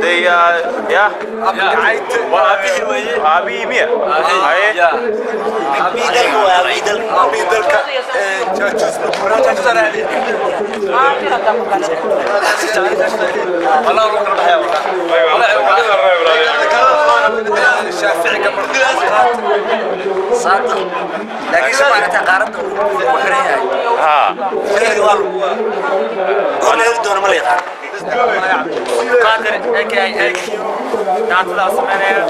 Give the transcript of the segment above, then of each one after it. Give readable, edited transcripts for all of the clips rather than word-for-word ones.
They yeah. Abi Mia. لكن سمعنا تقارب وحرية ها قلنا يردون مليطة قادر اكي نعطي اسمنا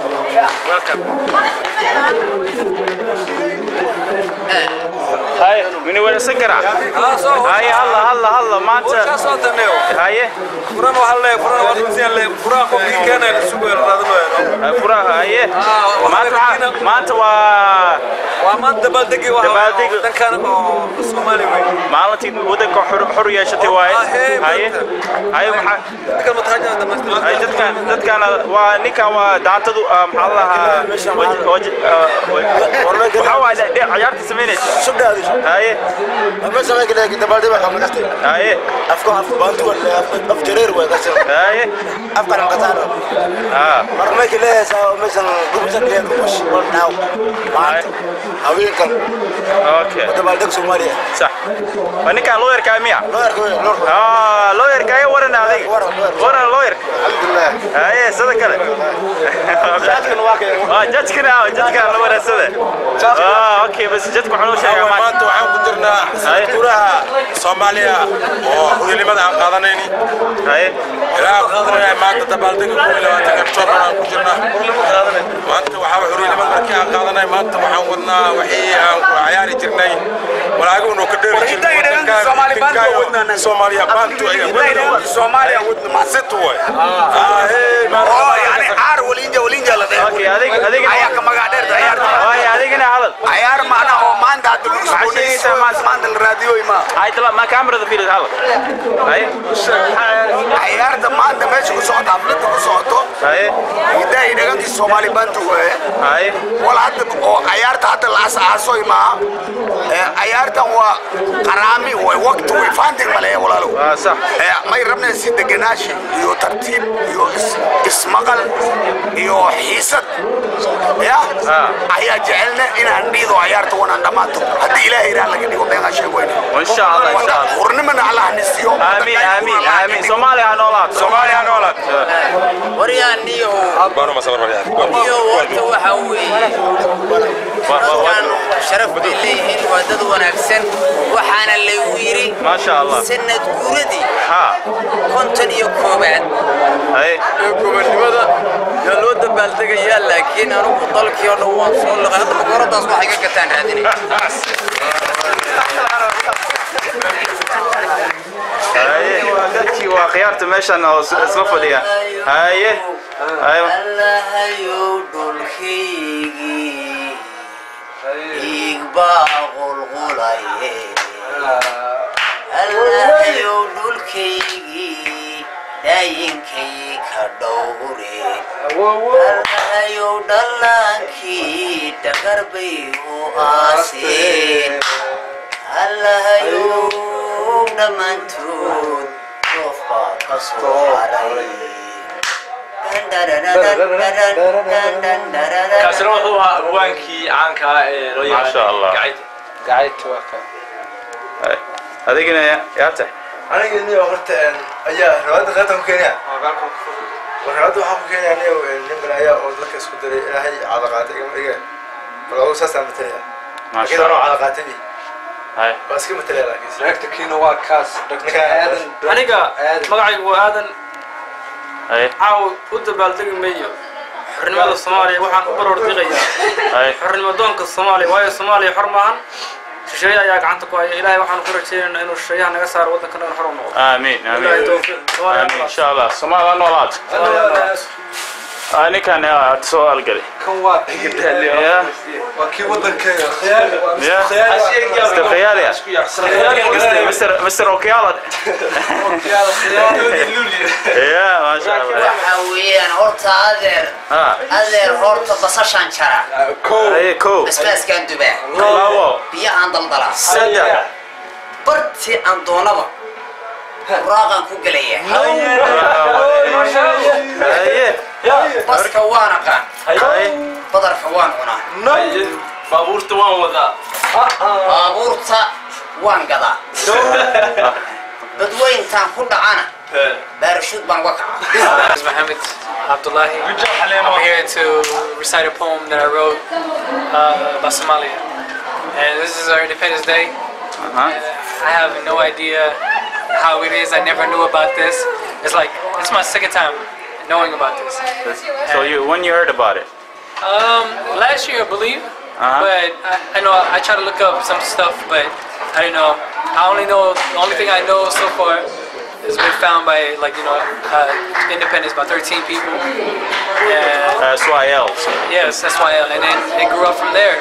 ويلكم هاي من وين سكرة هاي هلا ما انت هاي فران وحلا فران ورمزين اللي فران قبل كان السوق الرادلو فرا هاي ما انت وما انت بلدقي واحد كان الصومالي مالتي ودك حرية شتي واي هاي كان متهاجم هاي dadkan waa ninka waa daantadu maxallaha waxa waa ciyaarta sameynaysa subdaadi هاي ما سمعك لك دبالدي بقى مقستي هاي افكو بانتو ولا اف جرير ولا كسر هاي افكار قطار مرمك له مثلا قبضك له مش ناو ما هاوين كان اوكي دبالدك سوماليا صح ونيكا لوير كاميا لوير لوير كاي ورنا عليك ورنا لوير الحمد لله هاي سدا كله جاتكن واقع جاتكن لوير سدا اوكي بس جاتكم حلو شيء ما انت waxaan ku jirnaa kuraha Soomaaliya oo xulimada aan qaadanayni هاي ilaa qaadanay maanta dabaaldega ku ilaawata ka toban ku jirnaa maanta waxa xulimada markii aan qaadanay maanta waxaan wadnaa wixii aan ku ciyaari jirnay walaaguna ka dheeri jirnay Soomaaliya bantu Soomaaliya wadna ma situ way يعني عار ولينجا لا اوكي هذيك ayaa ka magac dheer ciyaarta هاي هذيك هذا ciyaar macna oo maanta hadda lagu soo maanta la raadiyo ima هاي طلع ما كاميرا في هذا هاي ciyaarta maanta meesha ku socota aflada ku socoto هاي iday dhaganta Soomaali bantu way هاي wala hadda oo ciyaarta hadda la asaaso ima ciyaartan waa qaraami way waqti way faantin male walaalo صح ما يربنا si deganaashi iyo tartiib iyo ismaqal iyo xiisad ya ayaa jecelna inaan dhiido ciyaarta wanaan dhamaato hadii ilaahay raa laga dhigo been ashay weyne وان شاء الله qornimana Allah nisiyo امين Soomaaliya noolaad وريانيو baanu ma sawir mariyay niyo waxa weeye sharaf bileeyin wadada wanaagsan waxaana la yiri ما شاء الله sanad guuradii ها konton iyo koobaad هاي gobonimada yaa loo dabaaldegaya laakiin anigu dalkii oo dhan waan soo laqay hadda boqoradaas waxay ka gataan raadinay هاي dadkii waa khiyaarta meeshan oo isla fadhiya هاي ايوه الله يودلكيغي يغباغل غلاي الله يودلكيغي داينكي كدوري الله يودلانكي تقربي واسين الله يودمنتود توفا كسواري كاسر هو أبوانكي عنك ما شاء الله قاعد توقع هذيك يا أبته انا اني وقت ايا رواد قدم كينيا ورواد waxaan ku keenaynaa nimbar ayaa oo dadka isku diray ilaahay calaaqaad iga walaal saasaan mataliya ما شاء كده الله calaaqaadii هاي bas ka mataliya laakiin Reactor waa kaas Dr. Aadan aniga magacaygu waa aadan هاي caaw u dabaaldegi mayo xornimada Soomaaliya waxaan u baroordiqayaa هاي xornimada doonka Soomaaliya waayo Soomaaliya xor maahan shisheeye ayaa gacanta ku haya ilaahay waxaan ku rajaynaynaa inuu shisheeyaha naga saaro waddankan xor u noqdo آمين ilaahay آمين tawfiiq آمين إن شاء الله Soomaaliya noolaad أنا كان سؤال قلي kan waa tigidhali يا waa kii wadankeena khiyaali يا استخيالي مستر أوكيالة يا ما شاء الله waxa weeyaan horta adeer horta basashan jara هاي كو basbaaskan dubaa برافو biyahan daldalaa سجل barti aan doonaba raaqan ku galaya بس كوانا قان هاي بدر كوان هنا baabuurta waan wadaa baabuurta waan gadaa dadweyn taan ku dhacana بارشوت بانوكا. This is Mohammed Abdullahi. I'm here to recite a poem that I wrote about Somalia. And this is our Independence Day. I have no idea how it is. I never knew about this. It's like, it's my second time knowing about this. So when you heard about it? Last year, I believe. But I know I try to look up some stuff, but I don't know. I only know, the only thing I know so far has been found by, like, you know, Independence, about 13 people. SYL. Yes, SYL. And then it grew up from there.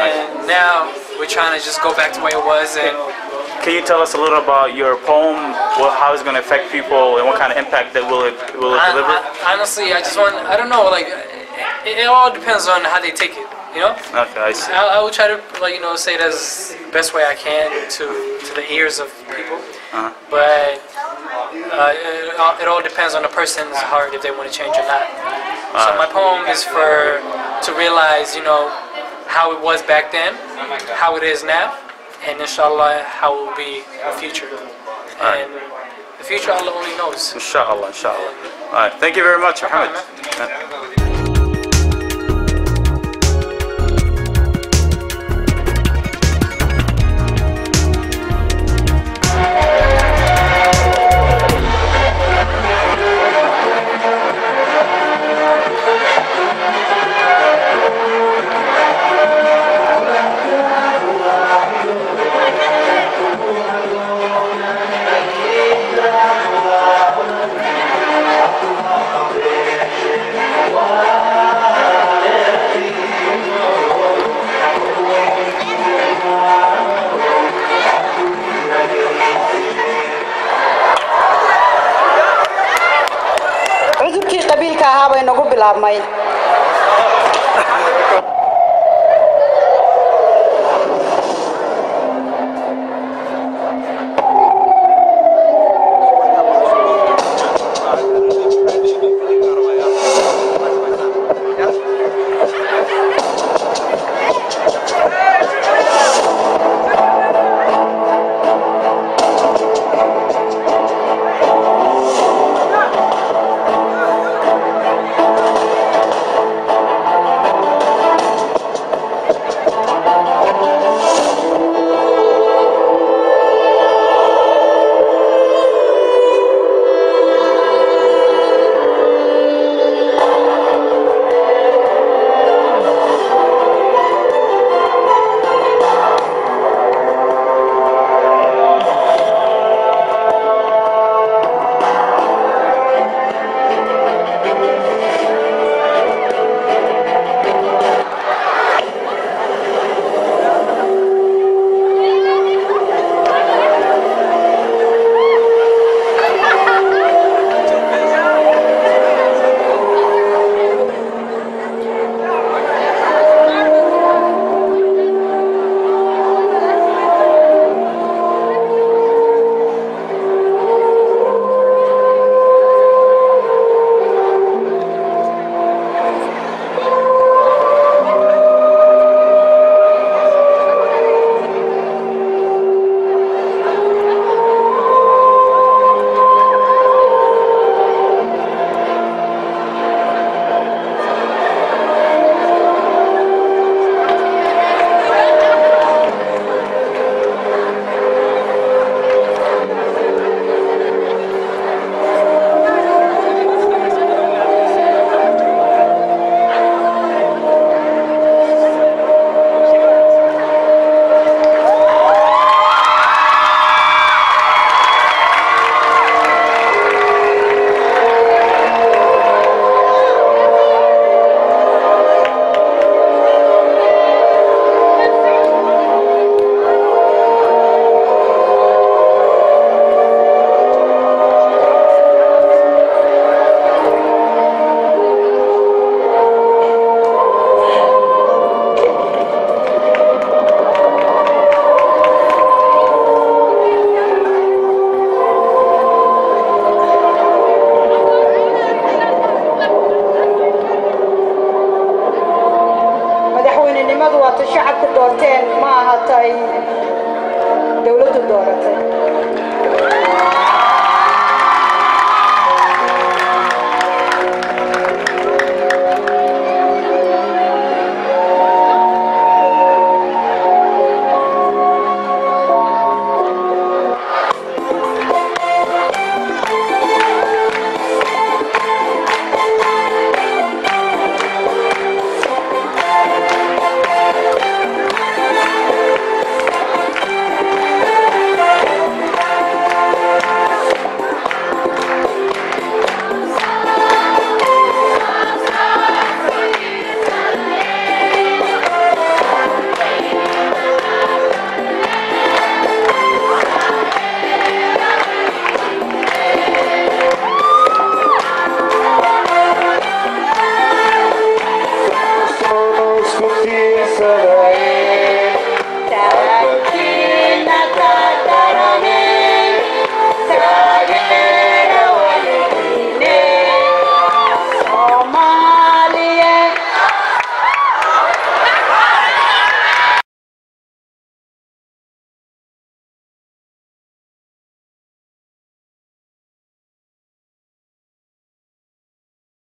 And now we're trying to just go back to where it was. And can you tell us a little about your poem, how it's going to affect people, and what kind of impact that will it deliver? Honestly, I just want, I don't know, like, it all depends on how they take it, you know? Okay, I see. I will try to, like, you know, say it as the best way I can to the ears of people. But it all depends on the person's heart if they want to change or not. So my poem is to realize, you know, how it was back then, how it is now, and inshallah how it will be in the future. And the future Allah only knows. Inshallah, inshallah. All right, thank you very much, Mohammed. cudurkii qabiilka ahaa bay nagu bilaabmay